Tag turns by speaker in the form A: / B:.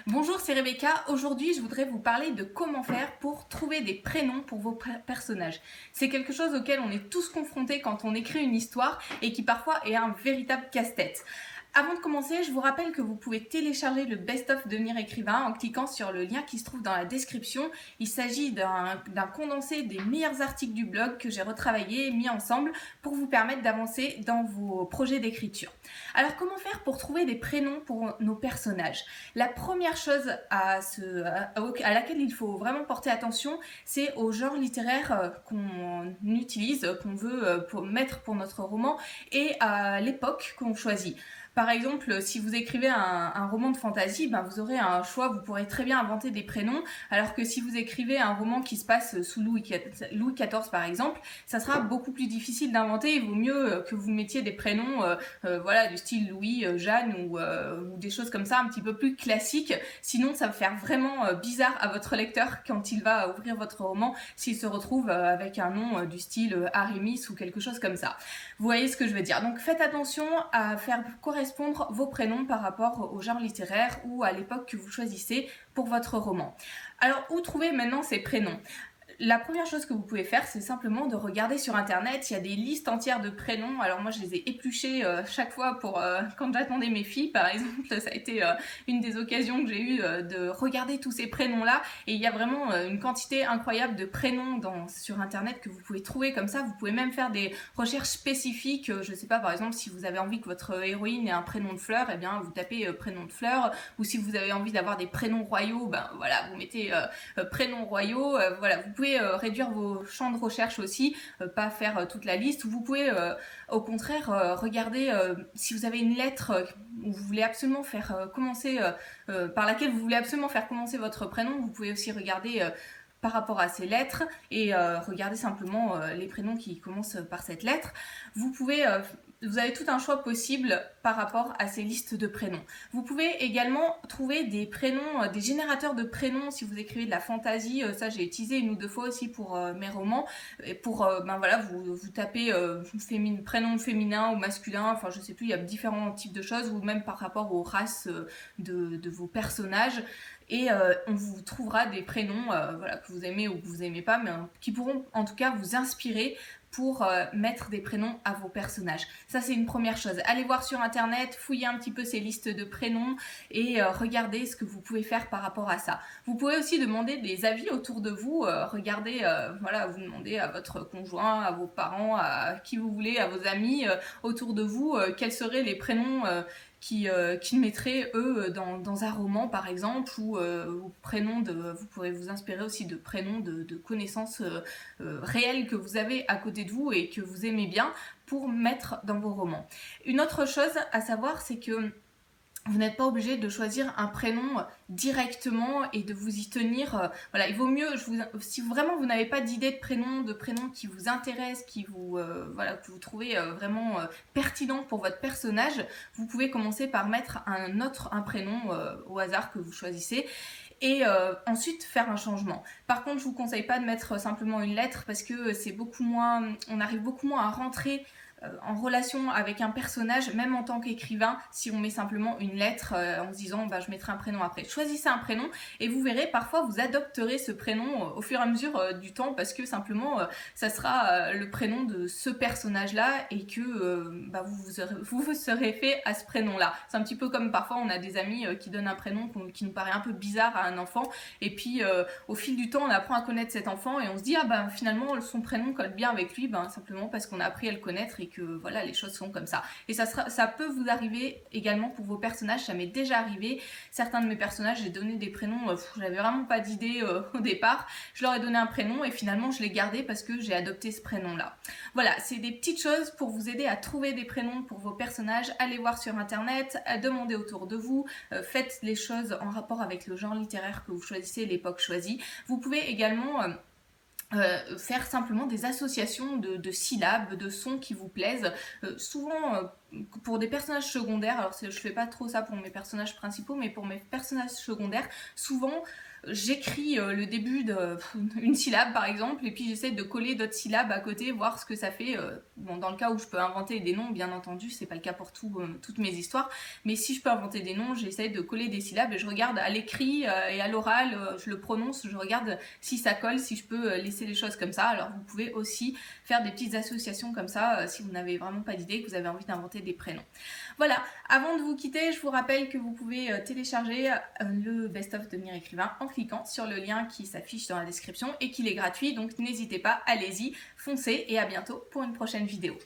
A: Bonjour, c'est Rebecca. Aujourd'hui, je voudrais vous parler de comment faire pour trouver des prénoms pour vos personnages. C'est quelque chose auquel on est tous confrontés quand on écrit une histoire et qui parfois est un véritable casse-tête. Avant de commencer, je vous rappelle que vous pouvez télécharger le best-of Devenir écrivain en cliquant sur le lien qui se trouve dans la description. Il s'agit d'un condensé des meilleurs articles du blog que j'ai retravaillé et mis ensemble pour vous permettre d'avancer dans vos projets d'écriture. Alors, comment faire pour trouver des prénoms pour nos personnages ? La première chose à laquelle il faut vraiment porter attention, c'est au genre littéraire qu'on utilise, qu'on veut mettre pour notre roman et à l'époque qu'on choisit. Par exemple, si vous écrivez un roman de fantasy, vous aurez un choix, vous pourrez très bien inventer des prénoms, alors que si vous écrivez un roman qui se passe sous Louis XIV par exemple, ça sera beaucoup plus difficile d'inventer. Il vaut mieux que vous mettiez des prénoms du style Louis, Jeanne ou des choses comme ça un petit peu plus classiques. Sinon, ça va faire vraiment bizarre à votre lecteur quand il va ouvrir votre roman s'il se retrouve avec un nom du style Aramis ou quelque chose comme ça. Vous voyez ce que je veux dire. Donc faites attention à faire correspondre vos prénoms par rapport au genre littéraire ou à l'époque que vous choisissez pour votre roman. Alors, où trouver maintenant ces prénoms ? La première chose que vous pouvez faire, c'est simplement de regarder sur internet. Il y a des listes entières de prénoms. Alors moi, je les ai épluchés chaque fois pour quand j'attendais mes filles, par exemple. Ça a été une des occasions que j'ai eues de regarder tous ces prénoms-là. Et il y a vraiment une quantité incroyable de prénoms sur internet que vous pouvez trouver comme ça. Vous pouvez même faire des recherches spécifiques. Je sais pas, par exemple, si vous avez envie que votre héroïne ait un prénom de fleur, eh bien, vous tapez prénom de fleur. Ou si vous avez envie d'avoir des prénoms royaux, vous mettez prénoms royaux. Vous pouvez réduire vos champs de recherche aussi, pas faire toute la liste. Vous pouvez au contraire regarder si vous avez une lettre où vous voulez absolument faire commencer, par laquelle vous voulez absolument faire commencer votre prénom. Vous pouvez aussi regarder par rapport à ces lettres et regarder simplement les prénoms qui commencent par cette lettre. Vous avez tout un choix possible par rapport à ces listes de prénoms. Vous pouvez également trouver des prénoms, des générateurs de prénoms si vous écrivez de la fantasy. Ça, j'ai utilisé une ou deux fois aussi pour mes romans. Et pour, vous tapez prénom féminin ou masculin, enfin je sais plus, il y a différents types de choses, ou même par rapport aux races de vos personnages. Et on vous trouvera des prénoms que vous aimez ou que vous aimez pas, mais qui pourront en tout cas vous inspirer pour mettre des prénoms à vos personnages. Ça, c'est une première chose. Allez voir sur internet, fouillez un petit peu ces listes de prénoms et regardez ce que vous pouvez faire par rapport à ça. Vous pouvez aussi demander des avis autour de vous. Regardez, vous demandez à votre conjoint, à vos parents, à qui vous voulez, à vos amis autour de vous, quels seraient les prénoms qu'ils mettraient eux dans un roman par exemple, ou vous pourrez vous inspirer aussi de prénoms de connaissances réelles que vous avez à côté de vous et que vous aimez bien pour mettre dans vos romans. Une autre chose à savoir, c'est que vous n'êtes pas obligé de choisir un prénom directement et de vous y tenir. Il vaut mieux, si vraiment vous n'avez pas d'idée de prénom qui vous intéresse, que vous trouvez vraiment pertinent pour votre personnage, vous pouvez commencer par mettre un prénom au hasard que vous choisissez. Et ensuite faire un changement. Par contre, je vous conseille pas de mettre simplement une lettre parce que on arrive beaucoup moins à rentrer en relation avec un personnage, même en tant qu'écrivain, si on met simplement une lettre en se disant je mettrai un prénom après. Choisissez un prénom et vous verrez, parfois vous adopterez ce prénom au fur et à mesure du temps parce que simplement ça sera le prénom de ce personnage-là et que vous serez fait à ce prénom-là. C'est un petit peu comme parfois on a des amis qui donnent un prénom qui nous paraît un peu bizarre à un enfant et puis au fil du temps on apprend à connaître cet enfant et on se dit finalement son prénom colle bien avec lui, simplement parce qu'on a appris à le connaître et que les choses sont comme ça. Et ça peut vous arriver également pour vos personnages, ça m'est déjà arrivé. Certains de mes personnages, j'ai donné des prénoms, j'avais vraiment pas d'idée au départ. Je leur ai donné un prénom et finalement je l'ai gardé parce que j'ai adopté ce prénom-là. Voilà, c'est des petites choses pour vous aider à trouver des prénoms pour vos personnages. Allez voir sur internet, demandez autour de vous, faites les choses en rapport avec le genre littéraire que vous choisissez, l'époque choisie. Vous pouvez également faire simplement des associations de syllabes, de sons qui vous plaisent. Souvent, pour des personnages secondaires, alors je fais pas trop ça pour mes personnages principaux, mais pour mes personnages secondaires, souvent j'écris le début d'une syllabe par exemple, et puis j'essaie de coller d'autres syllabes à côté, voir ce que ça fait. Bon, dans le cas où je peux inventer des noms, bien entendu, c'est pas le cas pour toutes mes histoires, mais si je peux inventer des noms, j'essaie de coller des syllabes et je regarde à l'écrit et à l'oral, je le prononce, je regarde si ça colle, si je peux laisser les choses comme ça. Alors vous pouvez aussi faire des petites associations comme ça si vous n'avez vraiment pas d'idée, que vous avez envie d'inventer des prénoms. Voilà, avant de vous quitter, je vous rappelle que vous pouvez télécharger le best-of Devenir écrivain en cliquant sur le lien qui s'affiche dans la description et qu'il est gratuit, donc n'hésitez pas, allez-y, foncez et à bientôt pour une prochaine vidéo.